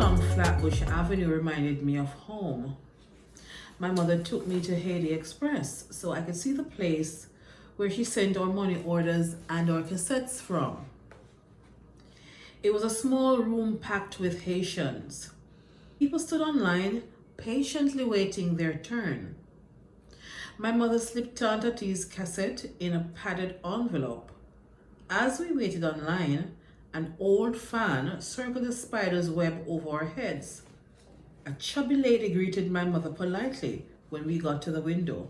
along Flatbush Avenue reminded me of home. My mother took me to Haiti Express so I could see the place where she sent our money orders and our cassettes from. It was a small room packed with Haitians. People stood online, patiently waiting their turn. My mother slipped Tantati's cassette in a padded envelope. As we waited online, an old fan circled a spider's web over our heads. A chubby lady greeted my mother politely when we got to the window.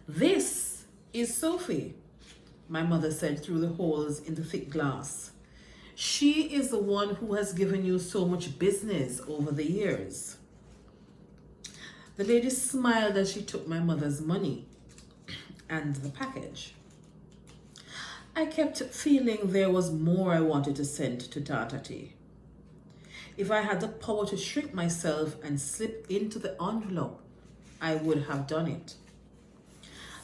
"This is Sophie," my mother said through the holes in the thick glass. "She is the one who has given you so much business over the years." The lady smiled as she took my mother's money and the package. I kept feeling there was more I wanted to send to Tantati. If I had the power to shrink myself and slip into the envelope, I would have done it.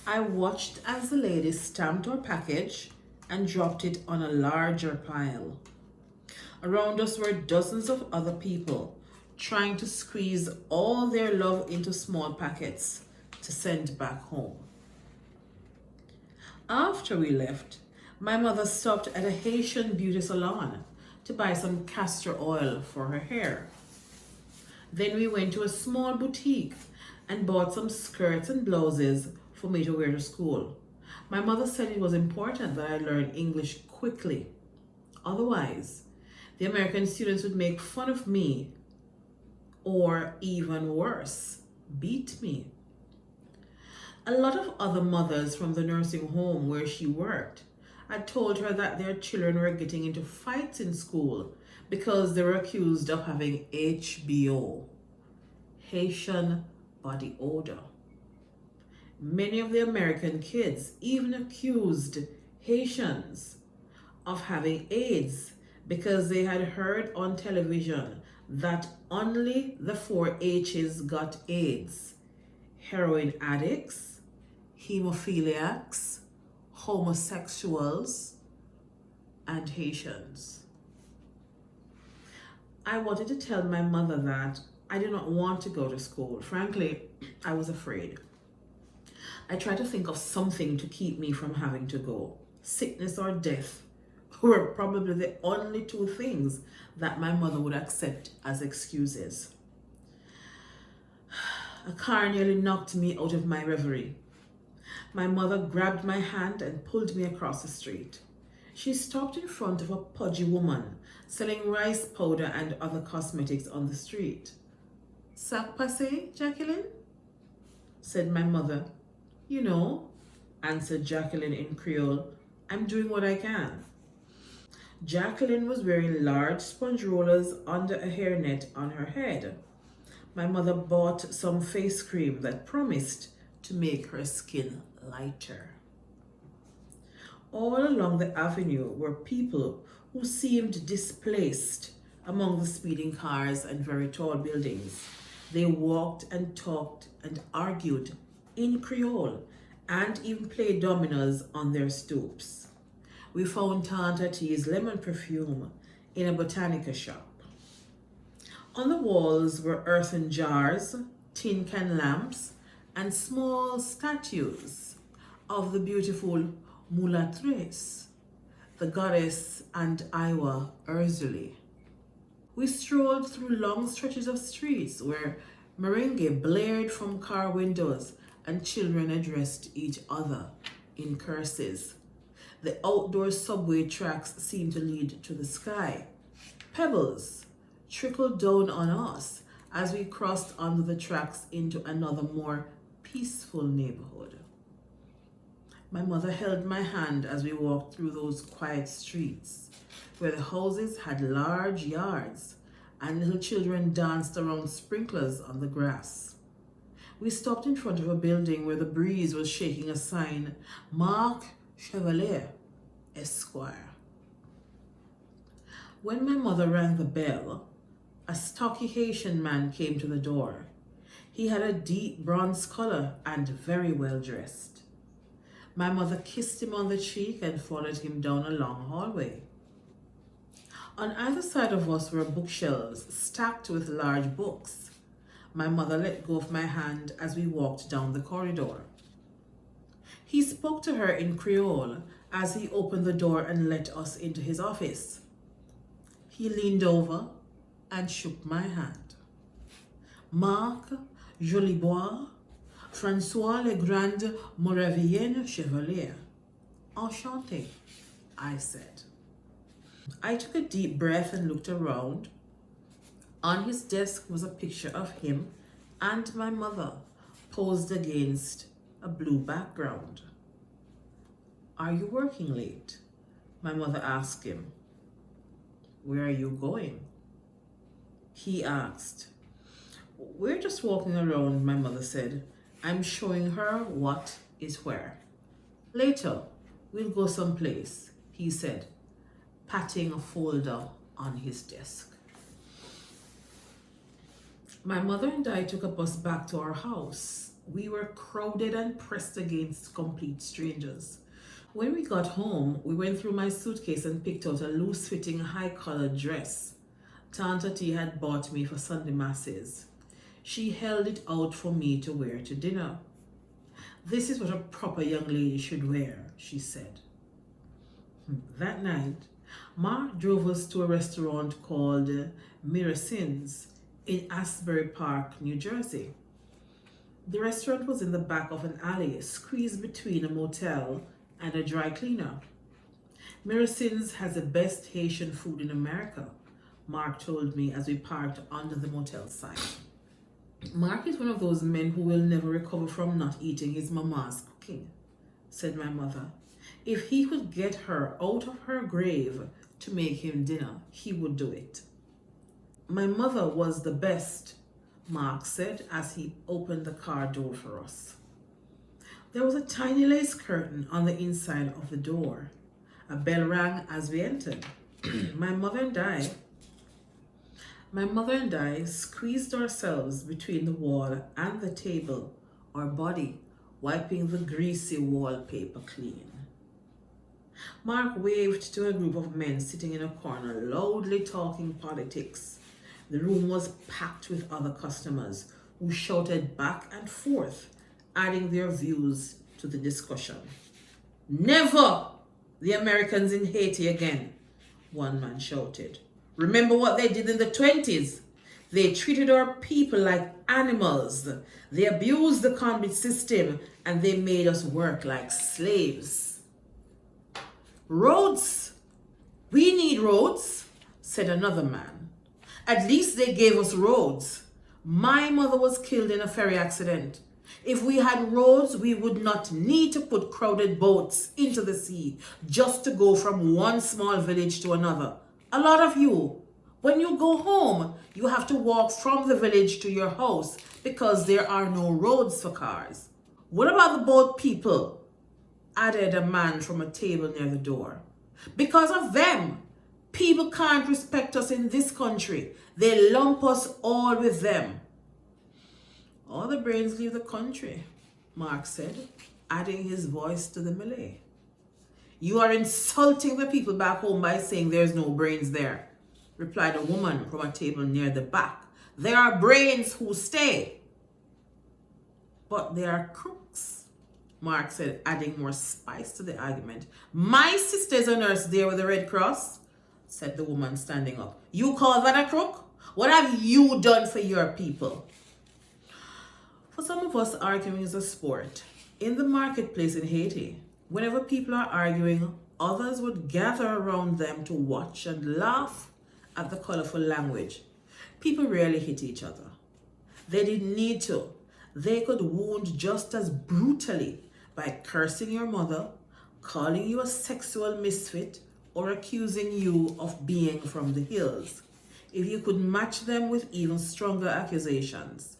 I watched as the lady stamped our package and dropped it on a larger pile. Around us were dozens of other people trying to squeeze all their love into small packets to send back home. After we left, my mother stopped at a Haitian beauty salon to buy some castor oil for her hair. Then we went to a small boutique and bought some skirts and blouses for me to wear to school. My mother said it was important that I learn English quickly. Otherwise, the American students would make fun of me or, even worse, beat me. A lot of other mothers from the nursing home where she worked had told her that their children were getting into fights in school because they were accused of having HBO, Haitian body odor. Many of the American kids even accused Haitians of having AIDS because they had heard on television that only the 4-H's got AIDS: heroin addicts, hemophiliacs, homosexuals, and Haitians. I wanted to tell my mother that I did not want to go to school. Frankly, I was afraid. I tried to think of something to keep me from having to go. Sickness or death were probably the only two things that my mother would accept as excuses. A car nearly knocked me out of my reverie. My mother grabbed my hand and pulled me across the street. She stopped in front of a pudgy woman selling rice powder and other cosmetics on the street. "Sac passe, Jacqueline?" said my mother. "You know," answered Jacqueline in Creole, "I'm doing what I can." Jacqueline was wearing large sponge rollers under a hairnet on her head. My mother bought some face cream that promised to make her skin lighter. All along the avenue were people who seemed displaced among the speeding cars and very tall buildings. They walked and talked and argued in Creole and even played dominoes on their stoops. We found Tantati's lemon perfume in a botanica shop. On the walls were earthen jars, tin can lamps, and small statues of the beautiful Mulatresse, the goddess and Iowa Ursulae. We strolled through long stretches of streets where merengue blared from car windows and children addressed each other in curses. The outdoor subway tracks seemed to lead to the sky. Pebbles trickled down on us as we crossed under the tracks into another more peaceful neighborhood. My mother held my hand as we walked through those quiet streets where the houses had large yards and little children danced around sprinklers on the grass. We stopped in front of a building where the breeze was shaking a sign, "Marc Chevalier, Esquire." When my mother rang the bell, a stocky Haitian man came to the door. He had a deep bronze color and very well dressed. My mother kissed him on the cheek and followed him down a long hallway. On either side of us were bookshelves stacked with large books. My mother let go of my hand as we walked down the corridor. He spoke to her in Creole as he opened the door and let us into his office. He leaned over and shook my hand. Marc Jolibois, François Legrand Moravian Chevalier. Enchanté, I said. I took a deep breath and looked around. On his desk was a picture of him and my mother, posed against a blue background. Are you working late? My mother asked him. Where are you going? He asked. We're just walking around, my mother said. I'm showing her what is where. Later, we'll go someplace, he said, patting a folder on his desk. My mother and I took a bus back to our house. We were crowded and pressed against complete strangers. When we got home, we went through my suitcase and picked out a loose-fitting, high-collared dress Tante T had bought me for Sunday masses. She held it out for me to wear to dinner. This is what a proper young lady should wear, she said. That night, Mark drove us to a restaurant called Mirasin's in Asbury Park, New Jersey. The restaurant was in the back of an alley, squeezed between a motel and a dry cleaner. Mirasin's has the best Haitian food in America, Mark told me as we parked under the motel sign. Mark is one of those men who will never recover from not eating his mama's cooking, said my mother. If he could get her out of her grave to make him dinner, he would do it. My mother was the best, Mark said as he opened the car door for us. There was a tiny lace curtain on the inside of the door. A bell rang as we entered. My mother and I squeezed ourselves between the wall and the table, our body wiping the greasy wallpaper clean. Mark waved to a group of men sitting in a corner, loudly talking politics. The room was packed with other customers who shouted back and forth, adding their views to the discussion. Never the Americans in Haiti again, one man shouted. Remember what they did in the 1920s? They treated our people like animals. They abused the convict system and they made us work like slaves. Roads. We need roads, said another man. At least they gave us roads. My mother was killed in a ferry accident. If we had roads, we would not need to put crowded boats into the sea just to go from one small village to another. A lot of you, when you go home, you have to walk from the village to your house because there are no roads for cars. What about the boat people? Added a man from a table near the door. Because of them, people can't respect us in this country. They lump us all with them. All the brains leave the country, Mark said, adding his voice to the melee. You are insulting the people back home by saying there's no brains there, replied a woman from a table near the back. There are brains who stay. But they are crooks, Mark said, adding more spice to the argument. My sister's a nurse there with the Red Cross, said the woman standing up. You call that a crook? What have you done for your people? For some of us, arguing is a sport. In the marketplace in Haiti, whenever people are arguing, others would gather around them to watch and laugh at the colorful language. People rarely hit each other. They didn't need to. They could wound just as brutally by cursing your mother, calling you a sexual misfit, or accusing you of being from the hills. If you could match them with even stronger accusations,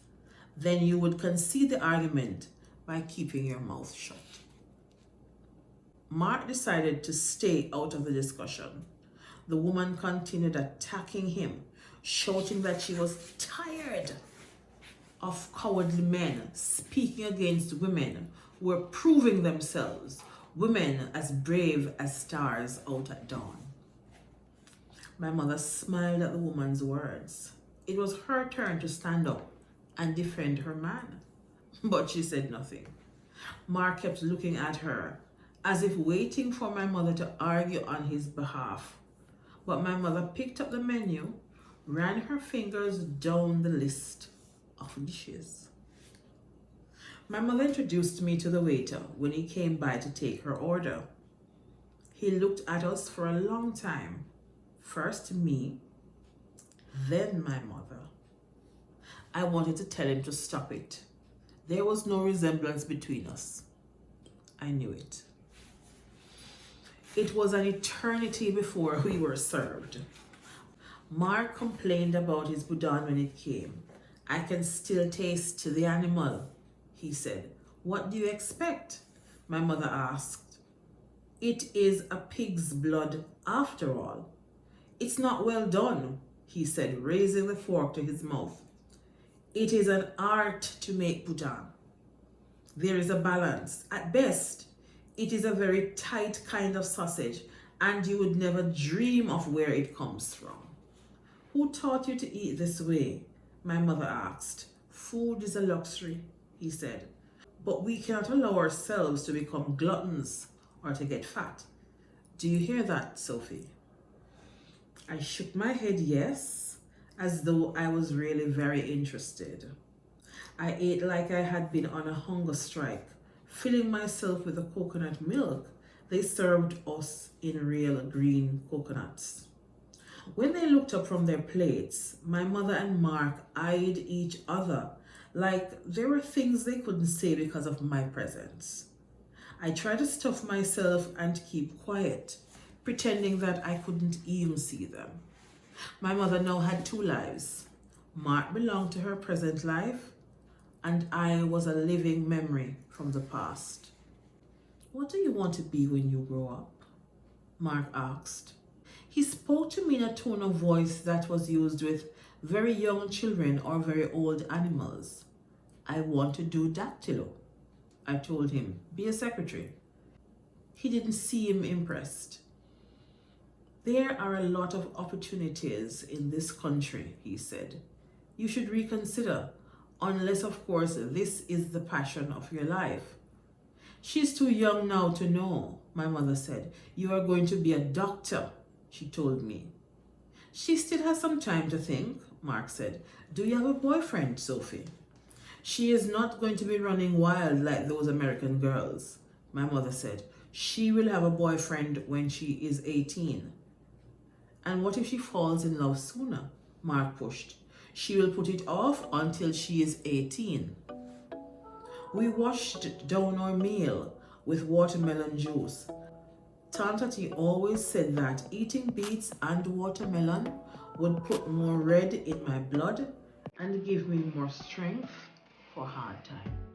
then you would concede the argument by keeping your mouth shut. Mark decided to stay out of the discussion. The woman continued attacking him, shouting that she was tired of cowardly men speaking against women who were proving themselves, women as brave as stars out at dawn. My mother smiled at the woman's words. It was her turn to stand up and defend her man, but she said nothing. Mark kept looking at her, as if waiting for my mother to argue on his behalf. But my mother picked up the menu, ran her fingers down the list of dishes. My mother introduced me to the waiter when he came by to take her order. He looked at us for a long time. First me, then my mother. I wanted to tell him to stop it. There was no resemblance between us. I knew it. It was an eternity before we were served. Mark complained about his boudin when it came. I can still taste the animal, he said. What do you expect? My mother asked. It is a pig's blood after all. It's not well done, he said, raising the fork to his mouth. It is an art to make boudin. There is a balance. At best, it is a very tight kind of sausage, and you would never dream of where it comes from. Who taught you to eat this way? My mother asked. Food is a luxury, he said, but we cannot allow ourselves to become gluttons or to get fat. Do you hear that, Sophie? I shook my head yes, as though I was really very interested. I ate like I had been on a hunger strike, filling myself with the coconut milk they served us in real green coconuts. When they looked up from their plates, my mother and Mark eyed each other like there were things they couldn't say because of my presence. I tried to stuff myself and keep quiet, pretending that I couldn't even see them. My mother now had two lives. Mark belonged to her present life, and I was a living memory from the past. What do you want to be when you grow up? Mark asked. He spoke to me in a tone of voice that was used with very young children or very old animals. I want to do dactylo. I told him, be a secretary. He didn't seem impressed. There are a lot of opportunities in this country, he said. You should reconsider, unless of course this is the passion of your life. She's too young now to know, my mother said. You are going to be a doctor, she told me. She still has some time to think, Mark said. Do you have a boyfriend, Sophie? She is not going to be running wild like those American girls, my mother said. She will have a boyfriend when she is 18. And what if she falls in love sooner? Mark pushed. She will put it off until she is 18. We washed down our meal with watermelon juice. Tante always said that eating beets and watermelon would put more red in my blood and give me more strength for hard times.